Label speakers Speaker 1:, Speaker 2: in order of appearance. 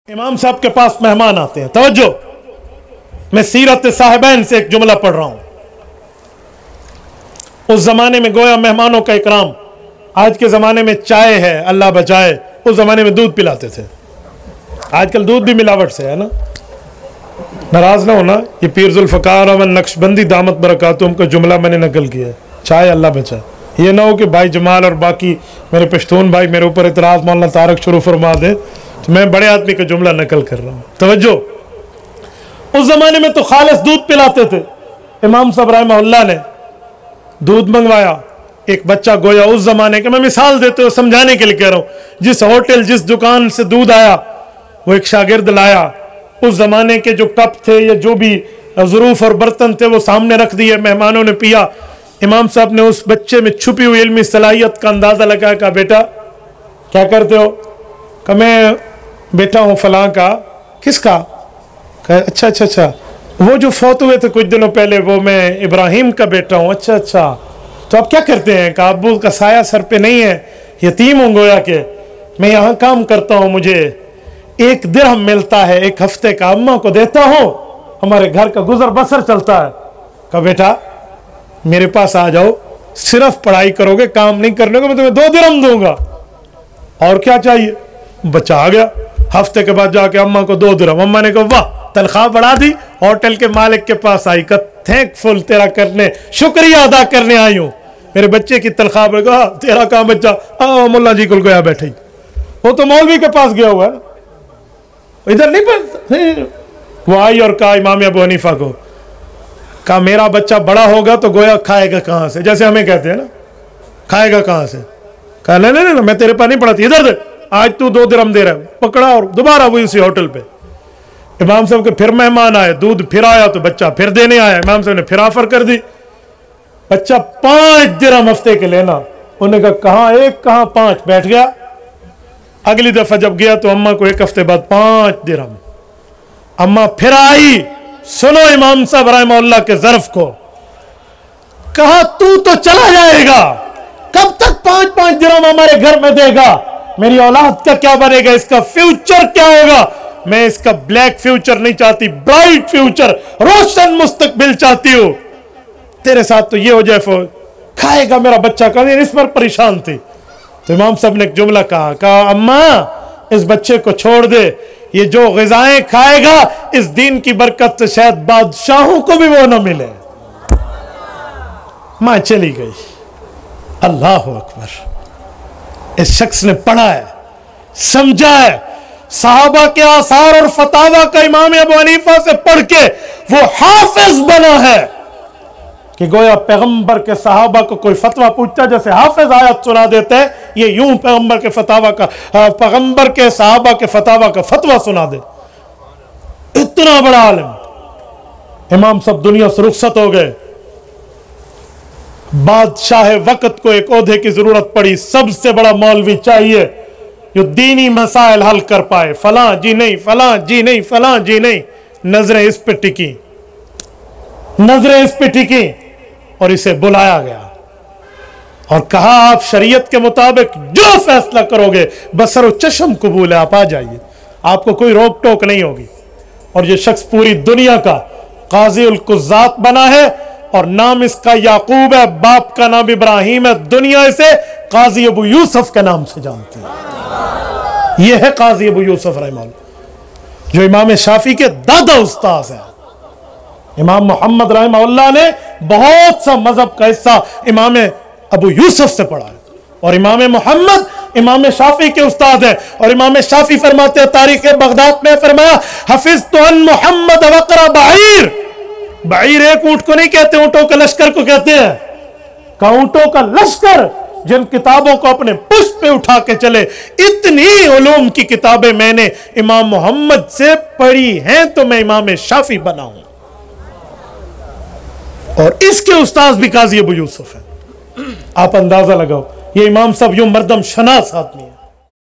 Speaker 1: इमाम साहब के पास मेहमान आते हैं। तवज्जो, मैं सीरत साहिबैन से एक जुमला पढ़ रहा हूं। उस जमाने में गोया मेहमानों का इकराम, आज के जमाने में चाय है, अल्लाह बचाए, उस जमाने में दूध पिलाते थे। आजकल दूध भी मिलावट से है ना, नाराज ना होना। ये पीर जुल्फ़कार अहमद नक्शबंदी दामत बरकातुहुम का जुमला मैंने नकल किया है, चाय अल्लाह बचाए। ये ना हो कि भाई जमाल और बाकी मेरे पश्तून भाई मेरे ऊपर इतराज़ मौलाना तारक शुरू फरमा दे, तो मैं बड़े आदमी का जुमला नकल कर रहा हूँ। तवज्जो, उस जमाने में तो खालिस दूध पिलाते थे। इमाम साहब रहमहुल्लाह ने दूध मंगवाया। एक बच्चा गोया उस जमाने के, मैं मिसाल देते हुए समझाने के लिए कह रहा हूँ, जिस होटल जिस दुकान से दूध आया वो एक शागिर्द लाया। उस जमाने के जो कप थे या जो भी ज़रूफ और बर्तन थे वो सामने रख दिए, मेहमानों ने पिया। इमाम साहब ने उस बच्चे में छुपी हुई इल्मी सलाहियत का अंदाजा लगाया। कहा बेटा क्या करते हो? कहा मैं बेटा हूँ फलां का। किसका? कहा अच्छा अच्छा अच्छा, वो जो फौत हुए थे कुछ दिनों पहले, वो मैं इब्राहिम का बेटा हूँ। अच्छा अच्छा, तो आप क्या करते हैं? कहा अब्बू का साया सर पे नहीं है, यतीम हूँ गोया के, मैं यहाँ काम करता हूँ, मुझे 1 दिरहम मिलता है 1 हफ्ते का, अम्मा को देता हूँ, हमारे घर का गुजर बसर चलता है। कहा बेटा मेरे पास आ जाओ, सिर्फ पढ़ाई करोगे, काम नहीं करने को, मैं तुम्हें 2 दिरहम दूंगा, और क्या चाहिए? बच्चा आ गया। हफ्ते के बाद जाके अम्मा को 2 दिरहम। अम्मा ने कहा वाह, तनख्वाह बढ़ा दी। होटल के मालिक के पास आई, कहा थैंकफुल, तेरा करने शुक्रिया अदा करने आई हूँ, मेरे बच्चे की तनख्वाह बढ़ गई। तेरा काम बच्चा, मुल्ला जी कुल गया बैठे, वो तो मौलवी के पास गया हुआ है, इधर नहीं पढ़ता। वो आई और कहा इमाम अबू हनीफा को, कहा मेरा बच्चा बड़ा होगा तो गोया खाएगा कहाँ से, जैसे हमें कहते हैं ना, खाएगा कहाँ से? कहा नहीं नहीं नहीं, मैं तेरे पास नहीं पढ़ाती, इधर दे, आज तू 2 दिरहम दे रहा है। पकड़ा और दोबारा वो इसी होटल पे। इमाम साहब के फिर मेहमान आए, दूध फिर आया तो बच्चा फिर देने आया। इमाम साहब ने फिर ऑफर कर दी, बच्चा 5 दिरहम हफ्ते के लेना। उन्होंने कहा कहाँ 1 कहाँ 5, बैठ गया। अगली दफा जब गया तो अम्मा को 1 हफ्ते बाद 5 दिरहम। अम्मा फिर आई, सुनो इमाम साहब रहमहुल्लाह के ज़र्फ को, कहा तू तो चला जाएगा, कब तक 5-5 दिरहम हमारे घर में देगा? मेरी औलाद का क्या बनेगा? इसका फ्यूचर क्या होगा? मैं इसका ब्लैक फ्यूचर नहीं चाहती, ब्राइट फ्यूचर, रोशन मुस्तकबिल चाहती हूं। तेरे साथ तो ये हो जाए, खाएगा मेरा बच्चा, कभी इस पर परेशान थी। तो इमाम साहब ने एक जुमला कहा अम्मा इस बच्चे को छोड़ दे, ये जो ग़िज़ाएं खाएगा इस दीन की बरकत से शायद बादशाहों को भी वो न मिले। मां चली गई। अल्लाह अकबर। इस शख्स ने पढ़ा है, समझा है, सहाबा के आसार और फतावा का इमाम अबू हनीफा से पढ़ के वो हाफिज बना है कि गोया पैगंबर के सहाबा को कोई फतवा पूछता जैसे हाफिज आयत सुना देते हैं, ये यूं पैगंबर के फतावा का, पैगंबर के सहाबा के फतावा का फतवा सुना दे। इतना बड़ा आलिम। इमाम सब दुनिया से रुखसत हो गए। बादशाह वक्त को एक ओहदे की जरूरत पड़ी, सबसे बड़ा मौलवी चाहिए जो दीनी मसाइल हल कर पाए। फलां जी नहीं, फलां जी नहीं, फलां जी नहीं। नजरें इस पे टिकी, नजरें इस पे टिकी और इसे बुलाया गया और कहा आप शरीयत के मुताबिक जो फैसला करोगे बसर चश्म कबूल है, आप आ जाइए, आपको कोई रोक टोक नहीं होगी। और ये शख्स पूरी दुनिया का काजी उल कुज़ात बना है और नाम इसका याकूब है, बाप का नाम इब्राहिम है। दुनिया इसे काजी अबू यूसुफ के नाम से जानती है। यह है काजी अबू यूसुफ रहमहुल्लाह, जो इमाम शाफी के दादा उस्ताद है। इमाम मोहम्मद रहमहुल्लाह ने बहुत सा मजहब का हिस्सा इमाम अबू यूसुफ से पढ़ा है और इमाम मोहम्मद इमाम शाफी के उस्ताद है। और इमाम शाफी फरमाते हैं, तारीख बगदाद में फरमाया, हफिज तो अन मोहम्मद वक़रा बईर। बईर एक ऊंट को नहीं कहते, ऊंटों के लश्कर को कहते हैं। ऊंटों का लश्कर जिन किताबों को अपने पुष्प पे उठा के चले, इतनी उलूम की किताबें मैंने इमाम मोहम्मद से पढ़ी हैं तो मैं इमाम शाफी बना हूं। और इसके उस्ताद भी काजी अबू यूसुफ है। आप अंदाजा लगाओ, ये इमाम साहब यूं मर्दम शनास आदमी है।